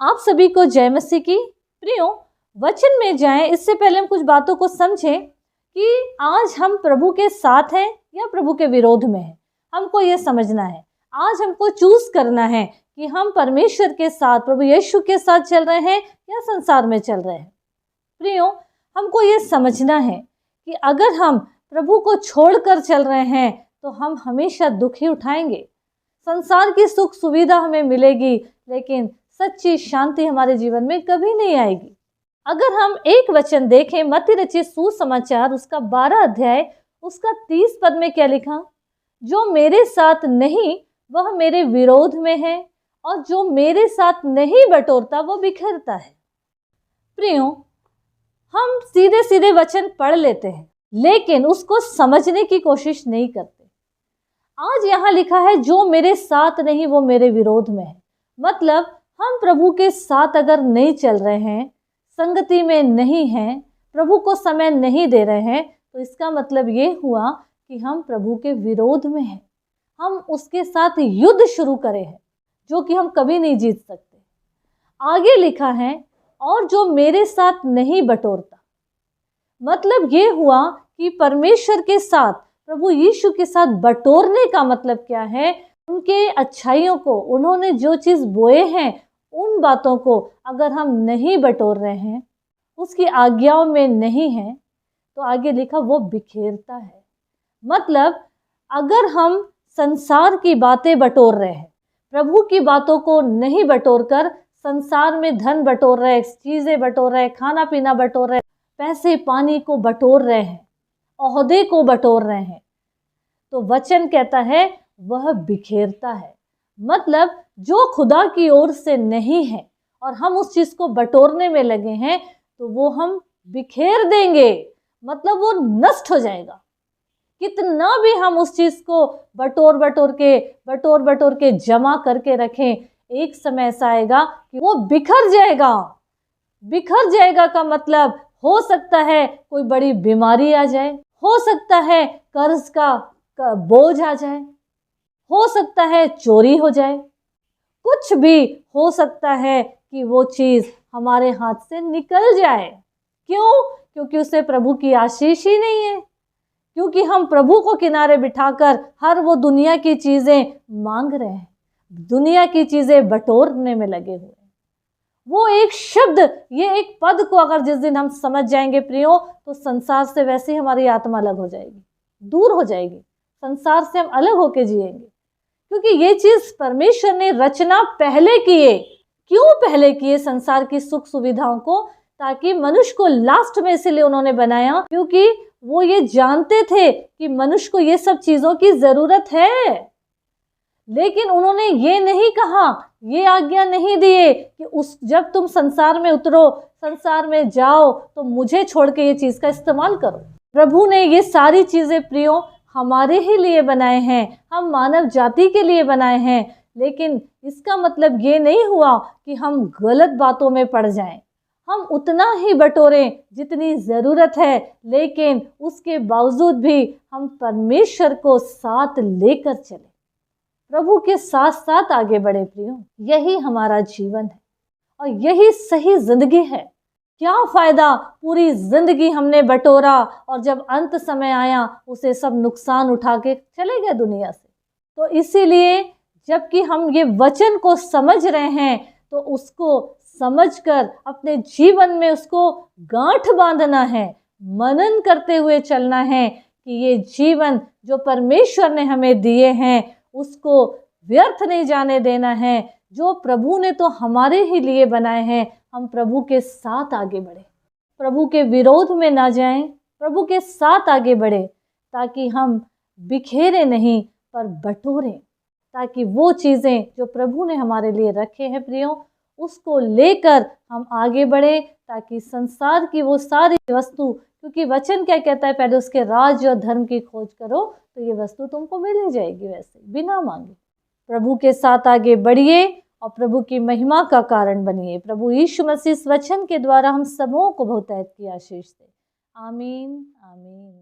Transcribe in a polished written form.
आप सभी को जय मसीह की। प्रियो, वचन में जाएं इससे पहले हम कुछ बातों को समझें कि आज हम प्रभु के साथ हैं या प्रभु के विरोध में हैं। हमको ये समझना है, आज हमको चूज करना है कि हम परमेश्वर के साथ, प्रभु यीशु के साथ चल रहे हैं या संसार में चल रहे हैं। प्रियो, हमको ये समझना है कि अगर हम प्रभु को छोड़कर चल रहे हैं तो हम हमेशा दुख ही उठाएंगे। संसार की सुख सुविधा हमें मिलेगी, लेकिन सच्ची शांति हमारे जीवन में कभी नहीं आएगी। अगर हम एक वचन देखें, मत्ती रचित सुसमाचार उसका 12 अध्याय उसका 30 पद में क्या लिखा? जो मेरे साथ नहीं वह मेरे विरोध में है, और जो मेरे साथ नहीं बटोरता वो बिखरता है। प्रियो, हम सीधे सीधे वचन पढ़ लेते हैं, लेकिन उसको समझने की कोशिश नहीं करते। आज यहाँ लिखा है जो मेरे साथ नहीं वो मेरे विरोध में है। मतलब हम प्रभु के साथ अगर नहीं चल रहे हैं, संगति में नहीं हैं, प्रभु को समय नहीं दे रहे हैं, तो इसका मतलब ये हुआ कि हम प्रभु के विरोध में हैं। हम उसके साथ युद्ध शुरू करे हैं, जो कि हम कभी नहीं जीत सकते। आगे लिखा है और जो मेरे साथ नहीं बटोरता। मतलब ये हुआ कि परमेश्वर के साथ, प्रभु यीशु के साथ बटोरने का मतलब क्या है? उनके अच्छाइयों को, उन्होंने जो चीज़ बोए हैं उन बातों को अगर हम नहीं बटोर रहे हैं, उसकी आज्ञाओं में नहीं हैं, तो आगे लिखा वो बिखेरता है। मतलब अगर हम संसार की बातें बटोर रहे हैं, प्रभु की बातों को नहीं बटोर कर संसार में धन बटोर रहे हैं, चीज़ें बटोर रहे हैं, खाना पीना बटोर रहे हैं, पैसे पानी को बटोर रहे हैं, ओहदे को बटोर रहे हैं, तो वचन कहता है वह बिखेरता है। मतलब जो खुदा की ओर से नहीं है और हम उस चीज़ को बटोरने में लगे हैं, तो वो हम बिखेर देंगे। मतलब वो नष्ट हो जाएगा। कितना भी हम उस चीज़ को बटोर बटोर के जमा करके रखें, एक समय ऐसा आएगा कि वो बिखर जाएगा। बिखर जाएगा का मतलब हो सकता है कोई बड़ी बीमारी आ जाए, हो सकता है कर्ज का बोझ आ जाए, हो सकता है चोरी हो जाए, कुछ भी हो सकता है कि वो चीज़ हमारे हाथ से निकल जाए। क्यों? क्योंकि उसे प्रभु की आशीष ही नहीं है, क्योंकि हम प्रभु को किनारे बिठाकर हर वो दुनिया की चीज़ें मांग रहे हैं, दुनिया की चीज़ें बटोरने में लगे हुए हैं। वो एक शब्द, ये एक पद को अगर जिस दिन हम समझ जाएंगे प्रियो, तो संसार से वैसे ही हमारी आत्मा अलग हो जाएगी, दूर हो जाएगी। संसार से हम अलग होके जिएंगे, क्योंकि ये चीज़ परमेश्वर ने रचना पहले किए। क्यों पहले किए? संसार की सुख सुविधाओं को, ताकि मनुष्य को लास्ट में इसलिए उन्होंने बनाया, क्योंकि वो ये जानते थे कि मनुष्य को ये सब चीज़ों की ज़रूरत है। लेकिन उन्होंने ये नहीं कहा, ये आज्ञा नहीं दिए कि जब तुम संसार में उतरो, संसार में जाओ, तो मुझे छोड़ के ये चीज़ का इस्तेमाल करो। प्रभु ने ये सारी चीज़ें प्रियो हमारे ही लिए बनाए हैं, हम मानव जाति के लिए बनाए हैं। लेकिन इसका मतलब ये नहीं हुआ कि हम गलत बातों में पड़ जाएं। हम उतना ही बटोरें जितनी ज़रूरत है, लेकिन उसके बावजूद भी हम परमेश्वर को साथ लेकर चलें, प्रभु के साथ साथ आगे बढ़े। प्रियो, यही हमारा जीवन है और यही सही जिंदगी है। क्या फ़ायदा पूरी ज़िंदगी हमने बटोरा और जब अंत समय आया उसे सब नुकसान उठा के चले गए दुनिया से। तो इसीलिए जबकि हम ये वचन को समझ रहे हैं, तो उसको समझकर अपने जीवन में उसको गांठ बांधना है, मनन करते हुए चलना है कि ये जीवन जो परमेश्वर ने हमें दिए हैं उसको व्यर्थ नहीं जाने देना है। जो प्रभु ने तो हमारे ही लिए बनाए हैं, हम प्रभु के साथ आगे बढ़े, प्रभु के विरोध में ना जाएं, प्रभु के साथ आगे बढ़े, ताकि हम बिखेरे नहीं पर बटोरें, ताकि वो चीज़ें जो प्रभु ने हमारे लिए रखे हैं प्रियो, उसको लेकर हम आगे बढ़े, ताकि संसार की वो सारी वस्तु, क्योंकि वचन क्या कहता है, पहले उसके राज्य और धर्म की खोज करो तो ये वस्तु तुमको मिल ही जाएगी, वैसे बिना मांगे। प्रभु के साथ आगे बढ़िए और प्रभु की महिमा का कारण बनिए। प्रभु यीशु मसीह इस वचन के द्वारा हम सबों को बहुतायत की आशीष दे। आमीन, आमीन।